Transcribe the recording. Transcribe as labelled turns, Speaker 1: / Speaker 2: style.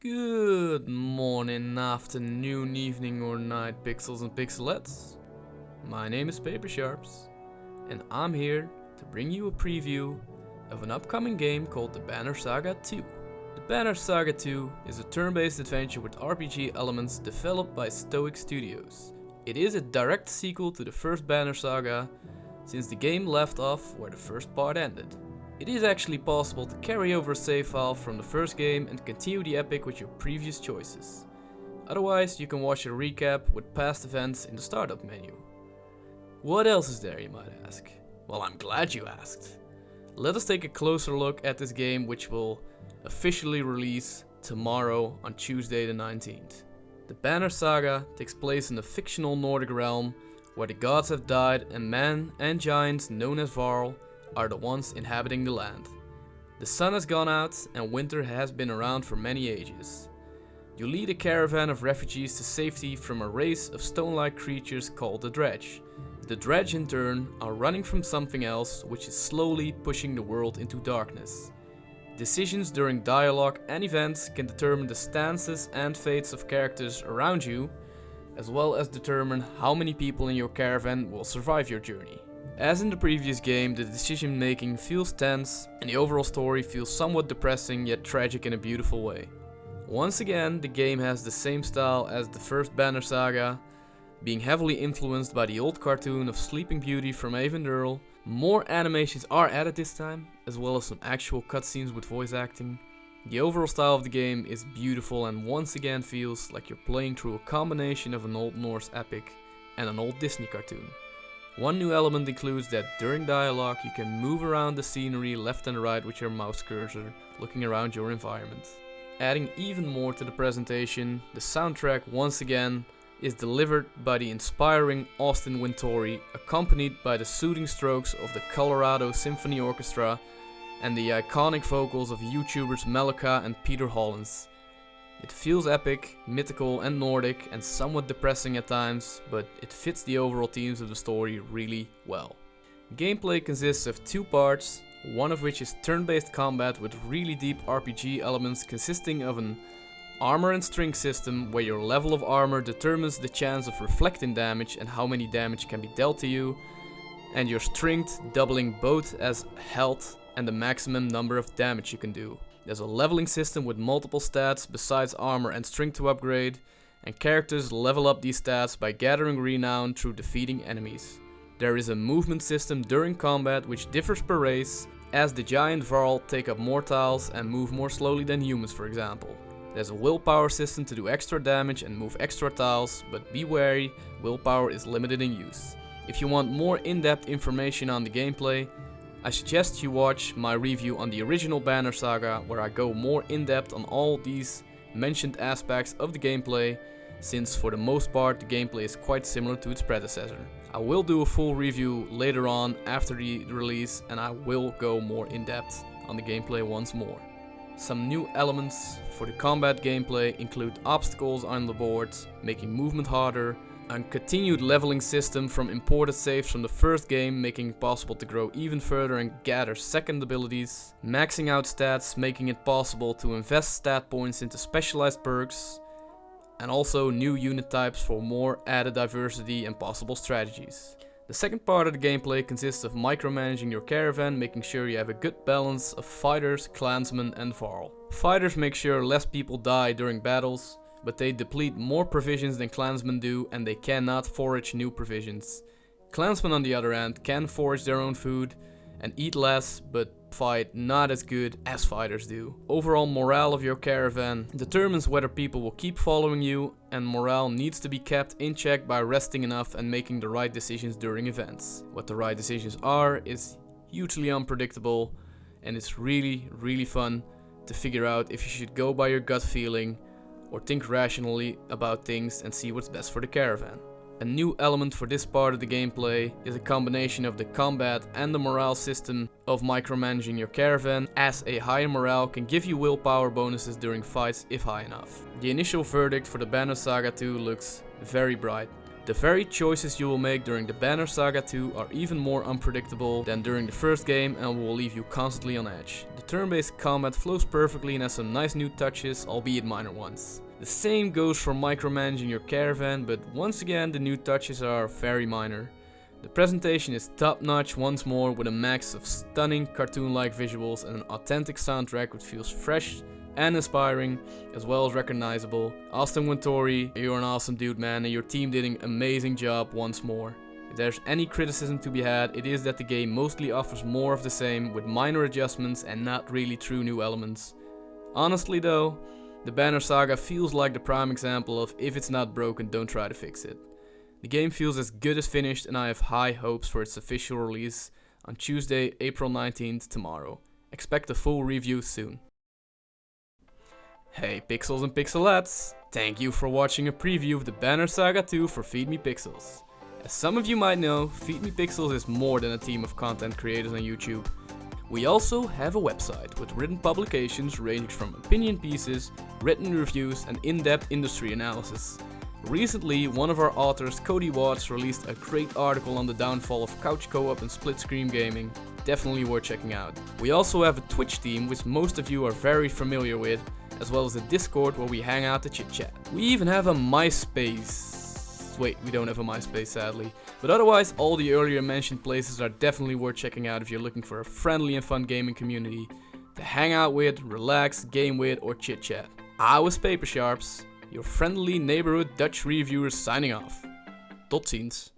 Speaker 1: Good morning, afternoon, evening or night, pixels and pixelettes. My name is papersharps, and I'm here to bring you a preview of an upcoming game called the Banner Saga 2. The Banner Saga 2 is a turn-based adventure with RPG elements developed by Stoic Studios. It is a direct sequel to the first Banner Saga, since the game left off where the first part ended. It is actually possible to carry over a save file from the first game and continue the epic with your previous choices. Otherwise, you can watch a recap with past events in the startup menu. What else is there, you might ask? Well, I'm glad you asked. Let us take a closer look at this game, which will officially release tomorrow on Tuesday the 19th. The Banner Saga takes place in the fictional Nordic realm where the gods have died and men and giants known as Varl are the ones inhabiting the land. The sun has gone out and winter has been around for many ages. You lead a caravan of refugees to safety from a race of stone-like creatures called the Dredge. The Dredge in turn are running from something else which is slowly pushing the world into darkness. Decisions during dialogue and events can determine the stances and fates of characters around you, as well as determine how many people in your caravan will survive your journey. As in the previous game, the decision making feels tense and the overall story feels somewhat depressing yet tragic in a beautiful way. Once again, the game has the same style as the first Banner Saga, being heavily influenced by the old cartoon of Sleeping Beauty from Earl. More animations are added this time, as well as some actual cutscenes with voice acting. The overall style of the game is beautiful and once again feels like you're playing through a combination of an old Norse epic and an old Disney cartoon. One new element includes that during dialogue you can move around the scenery left and right with your mouse cursor, looking around your environment. Adding even more to the presentation, the soundtrack once again is delivered by the inspiring Austin Wintory, accompanied by the soothing strokes of the Colorado Symphony Orchestra and the iconic vocals of YouTubers Meloka and Peter Hollins. It feels epic, mythical and Nordic and somewhat depressing at times, but it fits the overall themes of the story really well. Gameplay consists of two parts, one of which is turn-based combat with really deep RPG elements consisting of an armor and strength system where your level of armor determines the chance of reflecting damage and how many damage can be dealt to you, and your strength doubling both as health and the maximum number of damage you can do. There's a leveling system with multiple stats besides armor and strength to upgrade, and characters level up these stats by gathering renown through defeating enemies. There is a movement system during combat which differs per race, as the giant Varl take up more tiles and move more slowly than humans, for example. There's a willpower system to do extra damage and move extra tiles, but be wary, willpower is limited in use. If you want more in-depth information on the gameplay, I suggest you watch my review on the original Banner Saga, where I go more in depth on all these mentioned aspects of the gameplay, since for the most part the gameplay is quite similar to its predecessor. I will do a full review later on after the release, and I will go more in depth on the gameplay once more. Some new elements for the combat gameplay include obstacles on the board, making movement harder, a continued leveling system from imported saves from the first game, making it possible to grow even further and gather second abilities, maxing out stats, making it possible to invest stat points into specialized perks, and also new unit types for more added diversity and possible strategies. The second part of the gameplay consists of micromanaging your caravan, making sure you have a good balance of fighters, clansmen and Varl. Fighters make sure less people die during battles, but they deplete more provisions than clansmen do and they cannot forage new provisions. Clansmen on the other hand can forage their own food and eat less, but fight not as good as fighters do. Overall morale of your caravan determines whether people will keep following you, and morale needs to be kept in check by resting enough and making the right decisions during events. What the right decisions are is hugely unpredictable, and it's really fun to figure out if you should go by your gut feeling or think rationally about things and see what's best for the caravan. A new element for this part of the gameplay is a combination of the combat and the morale system of micromanaging your caravan, as a higher morale can give you willpower bonuses during fights if high enough. The initial verdict for the Banner Saga 2 looks very bright. The very choices you will make during the Banner Saga 2 are even more unpredictable than during the first game and will leave you constantly on edge. The turn-based combat flows perfectly and has some nice new touches, albeit minor ones. The same goes for micromanaging your caravan, but once again the new touches are very minor. The presentation is top-notch once more, with a max of stunning cartoon-like visuals and an authentic soundtrack which feels fresh and inspiring, as well as recognizable. Austin Wintory, you're an awesome dude, man, and your team did an amazing job once more. If there's any criticism to be had, it is that the game mostly offers more of the same, with minor adjustments and not really true new elements. Honestly though, the Banner Saga feels like the prime example of if it's not broken, don't try to fix it. The game feels as good as finished, and I have high hopes for its official release on Tuesday, April 19th, tomorrow. Expect a full review soon. Hey Pixels and Pixelettes! Thank you for watching a preview of the Banner Saga 2 for Feed Me Pixels. As some of you might know, Feed Me Pixels is more than a team of content creators on YouTube. We also have a website with written publications ranging from opinion pieces, written reviews, and in-depth industry analysis. Recently, one of our authors, Cody Watts, released a great article on the downfall of couch co-op and split-screen gaming. Definitely worth checking out. We also have a Twitch team, which most of you are very familiar with, as well as a Discord where we hang out to chit-chat. We even have a MySpace. Wait, we don't have a MySpace sadly. But otherwise, all the earlier mentioned places are definitely worth checking out if you're looking for a friendly and fun gaming community to hang out with, relax, game with, or chit-chat. I was papersharps, your friendly neighborhood Dutch reviewer signing off. Tot ziens.